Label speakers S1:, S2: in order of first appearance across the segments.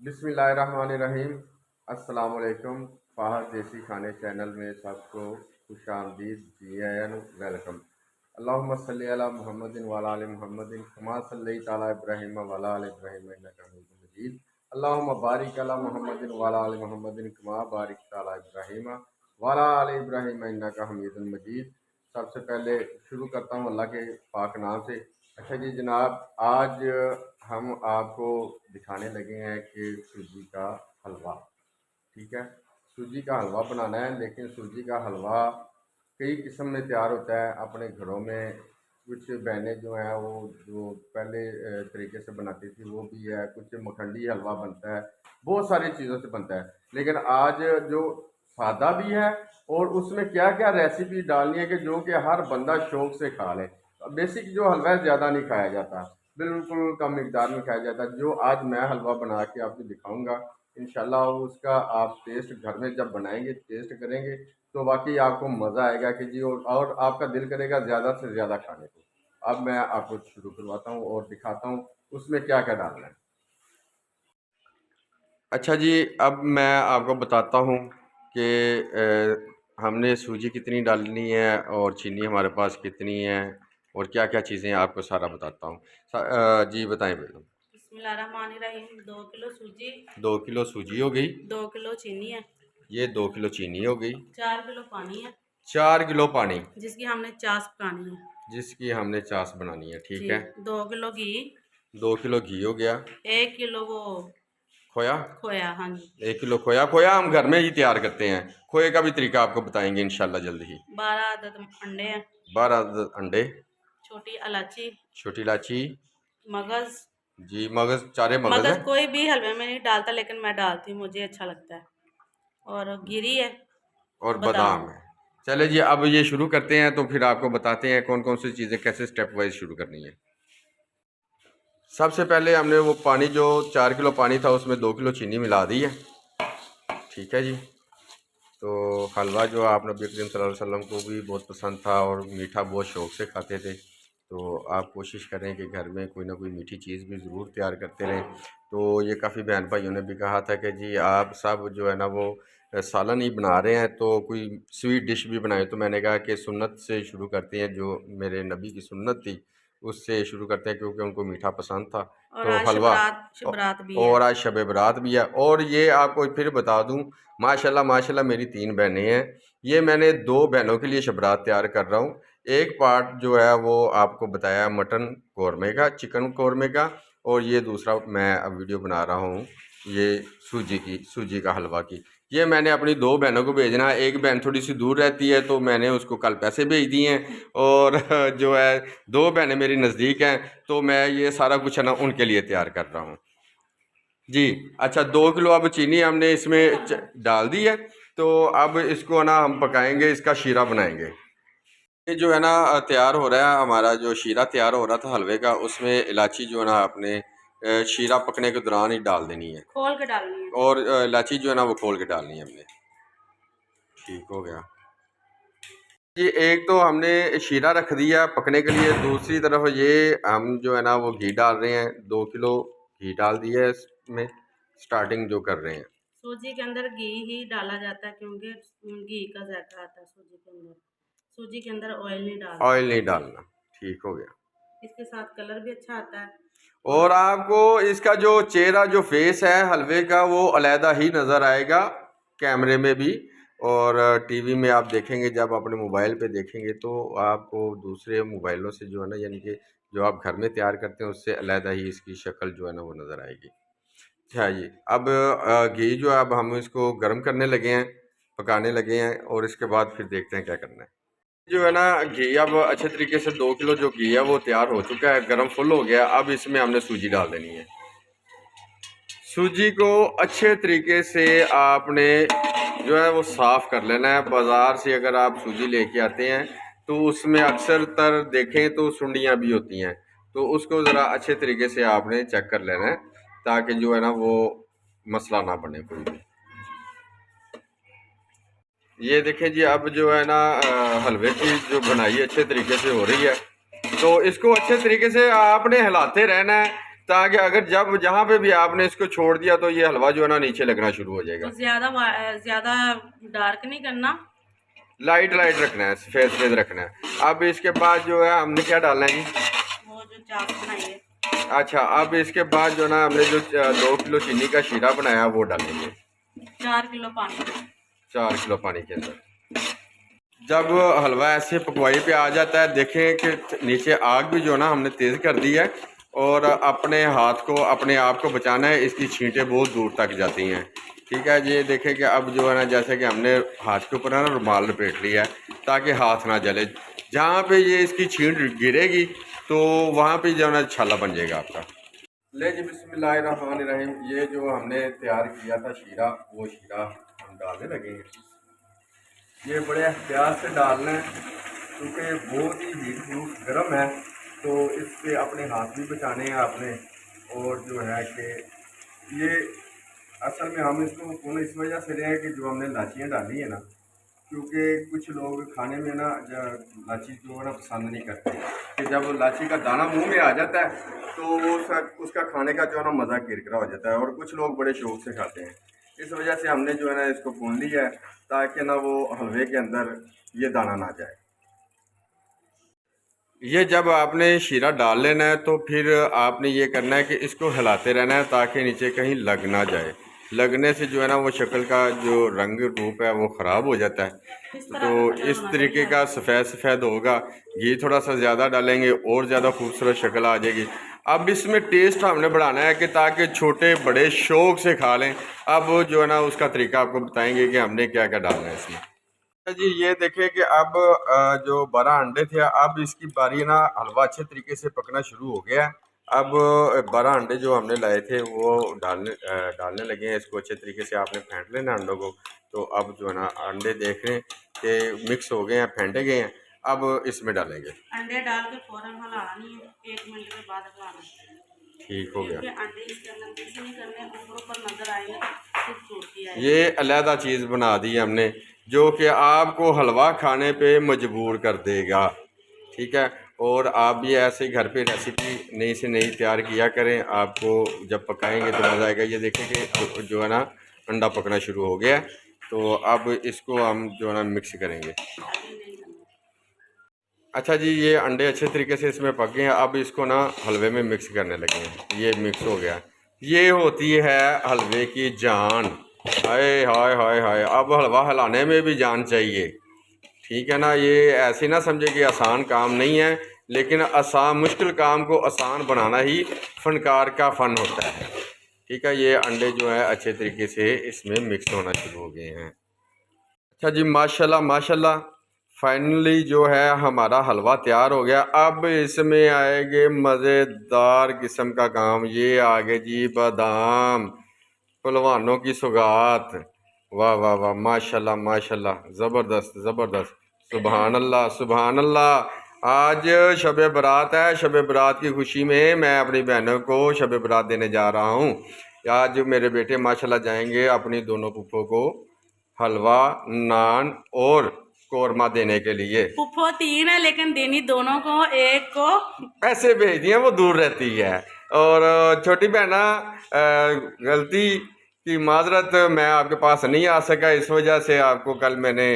S1: बिस्मिल्लाहिर्रहमानिर्रहीम। अस्सलाम वालेकुम। फ़हद देसी खाने चैनल में सबको खुशामदीद, जी आयन, वेलकम। अल्लाहुम्मा सल्ली अला मुहम्मदिन व अला आलि मुहम्मदिन कमा सल्लैता अला इब्राहीम व अला आलि इब्राहीम इन्नका हमीदुम मजीद। अल्लाहुम्मा बारिक अला मुहम्मदिन व अला आलि मुहम्मदिन कमा बारकता अला इब्राहीम व अला आलि इब्राहीम इन्नका हमीदुम मजीद। सबसे पहले शुरू करता हूँ अल्लाह के पाक नाम से। अच्छा जी जनाब, आज हम आपको दिखाने लगे हैं कि सूजी का हलवा। ठीक है, सूजी का हलवा बनाना है, लेकिन सूजी का हलवा कई किस्म में तैयार होता है अपने घरों में। कुछ बहनें जो हैं वो जो पहले तरीके से बनाती थी वो भी है, कुछ मखंडी हलवा बनता है, बहुत सारी चीज़ों से बनता है। लेकिन आज जो सादा भी है और उसमें क्या क्या रेसिपी डालनी है कि जो कि हर बंदा शौक से खा ले। बेसिक जो हलवा है ज़्यादा नहीं खाया जाता, बिल्कुल कम मिकदार में खाया जाता है। जो आज मैं हलवा बना के आपको दिखाऊंगा, इंशाल्लाह उसका आप टेस्ट घर में जब बनाएंगे, टेस्ट करेंगे तो वाकई आपको मज़ा आएगा कि जी, और आपका दिल करेगा ज़्यादा से ज़्यादा खाने को। अब मैं आपको शुरू करवाता हूँ और दिखाता हूँ उसमें क्या क्या डालना है। अच्छा जी, अब मैं आपको बताता हूँ कि हमने सूजी कितनी डालनी है और चीनी हमारे पास कितनी है और क्या क्या चीज़ें आपको सारा बताता हूँ। जी बताएं बेगम।
S2: बिस्मिल्लाहिर्रहमानिर्रहीम। 2 किलो सूजी,
S1: 2 किलो सूजी हो गई।
S2: 2 किलो चीनी है,
S1: ये 2 किलो चीनी हो गई।
S2: 4 किलो पानी है
S1: 4 किलो पानी,
S2: जिसकी हमने चाश पकानी है।
S1: जिसकी हमने चाश बनानी है। ठीक
S2: जी।
S1: है।
S2: 2 किलो घी,
S1: 2 किलो घी हो गया।
S2: 1 किलो वो
S1: खोया,
S2: खोया। हाँ जी।
S1: 1 किलो खोया। खोया हम घर में ही तैयार करते हैं, खोए का भी तरीका आपको बताएंगे इंशाल्लाह जल्द ही।
S2: 12 अदद अंडे हैं,
S1: 12 अंडे,
S2: छोटी इलायची,
S1: छोटी इलायची।
S2: मगज।
S1: जी मगज, चारे मगज है।
S2: मगज कोई भी हलवे में नहीं डालता, लेकिन मैं डालती हूँ, मुझे अच्छा लगता है। और गिरी है
S1: और
S2: और
S1: बादाम
S2: बादाम।
S1: है। चले जी, अब ये शुरू करते हैं तो फिर आपको बताते हैं कौन कौन सी चीज़ें कैसे स्टेप वाइज शुरू करनी है। सबसे पहले हमने वो पानी, जो 4 किलो पानी था उसमें 2 किलो चीनी मिला दी है। ठीक है जी। तो हलवा जो आप नबी करीम सल्लल्लाहु अलैहि वसल्लम को भी बहुत पसंद था और मीठा बहुत शौक़ से खाते थे, तो आप कोशिश करें कि घर में कोई ना कोई मीठी चीज़ भी ज़रूर तैयार करते रहें। तो ये काफ़ी बहन भाइयों ने भी कहा था कि जी आप सब जो है ना वो सालन ही बना रहे हैं तो कोई स्वीट डिश भी बनाए। तो मैंने कहा कि सुन्नत से शुरू करते हैं, जो मेरे नबी की सुन्नत थी उससे शुरू करते हैं, क्योंकि उनको मीठा पसंद था।
S2: और
S1: तो
S2: आज
S1: हलवा,
S2: शबरात शबरात भी है।
S1: और आज शब बरात भी है। और ये आपको फिर बता दूं, माशाल्लाह माशाल्लाह मेरी 3 बहनें हैं। ये मैंने 2 बहनों के लिए शबरात तैयार कर रहा हूँ। एक पार्ट जो है वो आपको बताया मटन कौरमे का, चिकन कौरमे का, और ये दूसरा मैं अब वीडियो बना रहा हूँ ये सूजी का हलवा की। ये मैंने अपनी 2 बहनों को भेजना है। एक बहन थोड़ी सी दूर रहती है तो मैंने उसको कल पैसे भेज दिए हैं, और जो है 2 बहनें मेरी नज़दीक हैं, तो मैं ये सारा कुछ है ना उनके लिए तैयार कर रहा हूँ जी। अच्छा, 2 किलो अब चीनी हमने इसमें डाल दी है। तो अब इसको ना हम पकाएंगे, इसका शीरा बनाएंगे। ये जो है ना तैयार हो रहा है, हमारा जो शीरा तैयार हो रहा था हलवे का, उसमें इलायची जो है ना आपने शीरा पकने के दौरान ही डाल देनी है,
S2: खोल के डालनी है।
S1: और इलायची जो है ना वो खोल के डालनी है हमने। ठीक हो गया जी। एक तो हमने शीरा रख दिया पकने के लिए, दूसरी तरफ ये हम जो है ना वो घी डाल रहे हैं। 2 किलो घी डाल दिया है इसमें, स्टार्टिंग जो कर रहे हैं।
S2: सूजी के अंदर घी ही डाला जाता है, क्योंकि घी का जायका आता है सूजी के अंदर। सूजी के अंदर ऑयल नहीं डालते।
S1: ऑयल नहीं डालना। ठीक हो गया।
S2: इसके साथ कलर भी अच्छा आता है।
S1: और आपको इसका जो चेहरा, जो फेस है हलवे का, वो अलहदा ही नज़र आएगा कैमरे में भी, और टीवी में आप देखेंगे, जब अपने मोबाइल पे देखेंगे तो आपको दूसरे मोबाइलों से जो है ना, यानी कि जो आप घर में तैयार करते हैं उससे अलहदा ही इसकी शक्ल जो है ना वो नज़र आएगी। अच्छा जी, अब घी जो है अब हम इसको गर्म करने लगे हैं, पकाने लगे हैं, और इसके बाद फिर देखते हैं क्या करना है। जो है ना घी अब अच्छे तरीके से, 2 किलो जो घी है वो तैयार हो चुका है, गर्म फुल हो गया। अब इसमें हमने सूजी डाल देनी है। सूजी को अच्छे तरीके से आपने जो है वो साफ़ कर लेना है। बाज़ार से अगर आप सूजी लेके आते हैं तो उसमें अक्सर तर देखें तो सुंडियाँ भी होती हैं, तो उसको ज़रा अच्छे तरीके से आपने चेक कर लेना है, ताकि जो है ना वो मसला ना बने कोई भी। ये देखें जी, अब जो है ना हलवे की जो बनाई अच्छे तरीके से हो रही है, तो इसको अच्छे तरीके से आपने हिलाते रहना है। ताकि अगर जब जहाँ पे भी आपने इसको छोड़ दिया तो ये हलवा जो है ना नीचे लगना शुरू हो जाएगा।
S2: तो ज्यादा डार्क नहीं करना,
S1: लाइट लाइट रखना है, सफेद सफेद रखना है। अब इसके बाद जो है हमने क्या डालना है जी?
S2: वो जो चाक बनाई है।
S1: अच्छा, अब इसके बाद जो ना हमने जो 2 किलो चीनी का शीरा बनाया वो डालेंगे
S2: 4 किलो पानी।
S1: 4 किलो पानी के अंदर। जब हलवा ऐसे पकवाई पे आ जाता है, देखें कि नीचे आग भी जो ना हमने तेज़ कर दी है, और अपने हाथ को अपने आप को बचाना है, इसकी छींटें बहुत दूर तक जाती हैं। ठीक है, ये देखें कि अब जो है ना जैसे कि हमने हाथ के ऊपर है ना रुमाल लपेट लिया है ताकि हाथ ना जले। जहाँ पे ये इसकी छींट गिरेगी तो वहाँ पे जो है ना छाला बन जाएगा आपका। ले जी, बिस्मिल्लाहिर्रहमानिर्रहीम। ये जो हमने तैयार किया था शीरा, वो शीरा हम डालने लगेंगे। ये बड़े एहतियात से डालना है क्योंकि बहुत ही हीट प्रूफ गर्म है, तो इससे अपने हाथ भी बचाने हैं आपने। और जो है कि ये असल में हम इसको कौन इस वजह से रहे हैं कि जो हमने इलाचियाँ डाली है ना, क्योंकि कुछ लोग खाने में ना इलाची जो है ना पसंद नहीं करते, कि जब इलाची का दाना मुंह में आ जाता है तो वो उसका खाने का जो है ना मज़ा किरकिरा हो जाता है, और कुछ लोग बड़े शौक से खाते हैं। इस वजह से हमने जो है ना इसको भून लिया है ताकि ना वो हलवे के अंदर ये दाना ना जाए। ये जब आपने शीरा डाल लेना है तो फिर आपने ये करना है कि इसको हिलाते रहना है ताकि नीचे कहीं लग ना जाए। लगने से जो है ना वो शक्ल का जो रंग रूप है वो ख़राब हो जाता है। तो इस तरीके का सफ़ेद सफ़ेद होगा। घी थोड़ा सा ज़्यादा डालेंगे और ज़्यादा खूबसूरत शक्ल आ जाएगी। अब इसमें टेस्ट हमने बढ़ाना है कि ताकि छोटे बड़े शौक़ से खा लें। अब जो है ना उसका तरीका आपको बताएंगे कि हमने क्या क्या डालना है इसमें। जी, ये देखिए कि अब जो 12 अंडे थे, अब इसकी बारी ना हलवा अच्छे तरीके से पकना शुरू हो गया है। अब 12 अंडे जो हमने लाए थे वो डालने लगे हैं। इसको अच्छे तरीके से आपने फेंट लेना अंडों को। तो अब जो है ना अंडे देख रहे हैं कि मिक्स हो गए हैं, फेंटे गए हैं। अब इसमें डालेंगे।
S2: अंडे डाल के फौरन हिलाना नहीं है, 1 मिनट के बाद हिलाना है।
S1: ठीक हो गया।
S2: क्योंकि अंडे इसके अंदर मिक्स नहीं करने, ऊपर नजर आएंगे तो खूबसूरती आएगी।
S1: ये अलहदा चीज़ बना दी हमने जो कि आपको हलवा खाने पे मजबूर कर देगा। ठीक है, और आप भी ऐसे ही घर पे रेसिपी नई से नई तैयार किया करें, आपको जब पकाएंगे तो मज़ा आएगा। ये देखें कि जो है ना अंडा पकना शुरू हो गया, तो अब इसको हम जो है ना मिक्स करेंगे। अच्छा जी, ये अंडे अच्छे तरीके से इसमें पक गए हैं। अब इसको ना हलवे में मिक्स करने लगे हैं। ये मिक्स हो गया। ये होती है हलवे की जान। हाय हाय हाय हाय, अब हलवा हिलाने में भी जान चाहिए। ठीक है ना, ये ऐसे ना समझे कि आसान काम नहीं है, लेकिन आसान मुश्किल काम को आसान बनाना ही फनकार का फ़न होता है। ठीक है, ये अंडे जो है अच्छे तरीके से इसमें मिक्स होना शुरू हो गए हैं। अच्छा जी, माशाल्लाह माशाल्लाह, फाइनली जो है हमारा हलवा तैयार हो गया। अब इसमें आएंगे मज़ेदार किस्म का काम। ये आगे जी बादाम, पहलवानों की सौगात। वाह वाह वाह, माशाल्लाह माशाल्लाह, ज़बरदस्त ज़बरदस्त। सुबहान अल्लाह सुबहान अल्लाह। आज शब बारात है। शब बारात की खुशी में मैं अपनी बहनों को शब बारात देने जा रहा हूँ। आज मेरे बेटे माशाल्लाह जाएंगे अपनी दोनों पुप्पो को हलवा, नान और कौरमा देने के लिए।
S2: पुप्पो 3 है लेकिन देनी दोनों को, एक को
S1: पैसे भेज दिए, वो दूर रहती है। और छोटी बहना, गलती की माजरत, मैं आपके पास नहीं आ सका, इस वजह से आपको कल मैंने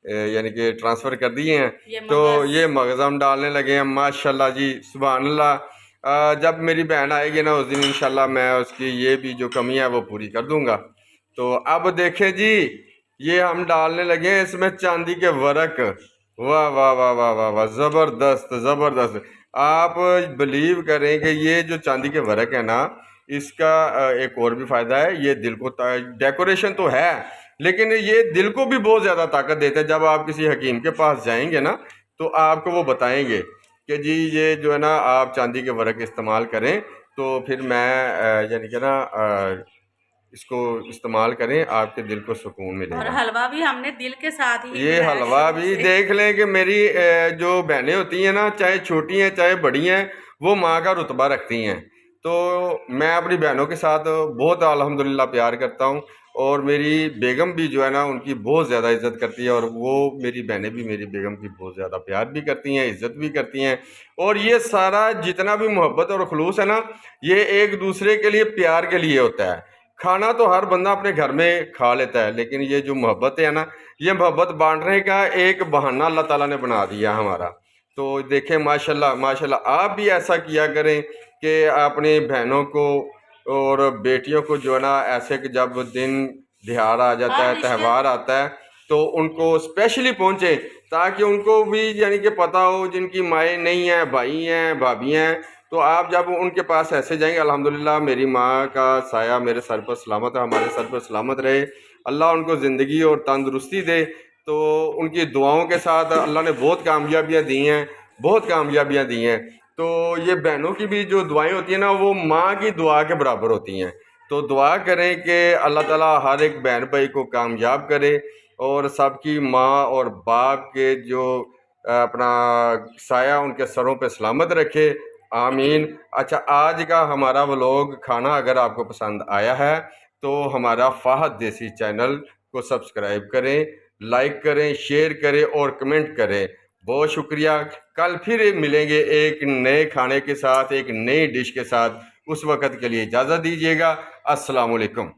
S1: यानी कि ट्रांसफ़र कर दिए हैं। तो ये मगज़ हम डालने लगे हैं। माशाल्लाह जी, सुभान अल्लाह। जब मेरी बहन आएगी ना उस दिन इंशाल्लाह मैं उसकी ये भी जो कमी है वो पूरी कर दूंगा। तो अब देखें जी, ये हम डालने लगे हैं इसमें चांदी के वर्क। वाह वाह वाह वाह वाह वाह, ज़बरदस्त ज़बरदस्त। आप बिलीव करें कि ये जो चांदी के वर्क है ना, इसका एक और भी फ़ायदा है। ये दिल को डेकोरेशन तो है, लेकिन ये दिल को भी बहुत ज़्यादा ताकत देते हैं। जब आप किसी हकीम के पास जाएंगे ना तो आपको वो बताएंगे कि जी ये जो है ना आप चांदी के वर्क इस्तेमाल करें, तो फिर मैं यानी कि ना इसको इस्तेमाल करें, आपके दिल को सुकून मिलेगा।
S2: और हलवा भी हमने दिल के साथ ही
S1: ये हलवा भी देख लें कि मेरी जो बहनें होती हैं ना, चाहे छोटी हैं चाहे बड़ी हैं, वो माँ का रुतबा रखती हैं। तो मैं अपनी बहनों के साथ बहुत अल्हम्दुलिल्लाह प्यार करता हूँ, और मेरी बेगम भी जो है ना उनकी बहुत ज़्यादा इज़्ज़त करती है, और वो मेरी बहनें भी मेरी बेगम की बहुत ज़्यादा प्यार भी करती हैं, इज़्ज़त भी करती हैं। और ये सारा जितना भी मोहब्बत और खुलूस है ना, ये एक दूसरे के लिए प्यार के लिए होता है। खाना तो हर बंदा अपने घर में खा लेता है, लेकिन ये जो मोहब्बत है ना, ये मोहब्बत बांटने का एक बहाना अल्लाह ताला ने बना दिया हमारा। तो देखें, माशाल्लाह माशाल्लाह आप भी ऐसा किया करें कि अपनी बहनों को और बेटियों को जो है ना, ऐसे कि जब दिन दिहाड़ आ जाता है, त्यौहार आता है, तो उनको स्पेशली पहुँचे, ताकि उनको भी यानी कि पता हो, जिनकी माएँ नहीं हैं, भाई हैं, भाभी हैं, तो आप जब उनके पास ऐसे जाएंगे, अल्हम्दुलिल्लाह मेरी माँ का साया मेरे सर पर सलामत है, हमारे सर पर सलामत रहे, अल्लाह उनको ज़िंदगी और तंदुरुस्ती दे। तो उनकी दुआओं के साथ अल्लाह ने बहुत कामयाबियाँ दी हैं, बहुत कामयाबियाँ दी हैं। तो ये बहनों की भी जो दुआएं होती हैं ना, वो माँ की दुआ के बराबर होती हैं। तो दुआ करें कि अल्लाह ताला हर एक बहन भाई को कामयाब करे, और सबकी माँ और बाप के जो अपना साया उनके सरों पे सलामत रखे। आमीन। अच्छा, आज का हमारा व्लॉग खाना अगर आपको पसंद आया है, तो हमारा फ़हद देसी चैनल को सब्सक्राइब करें, लाइक करें, शेयर करें और कमेंट करें। बहुत शुक्रिया। कल फिर मिलेंगे एक नए खाने के साथ, एक नई डिश के साथ। उस वक़्त के लिए इजाज़त दीजिएगा। अस्सलाम वालेकुम।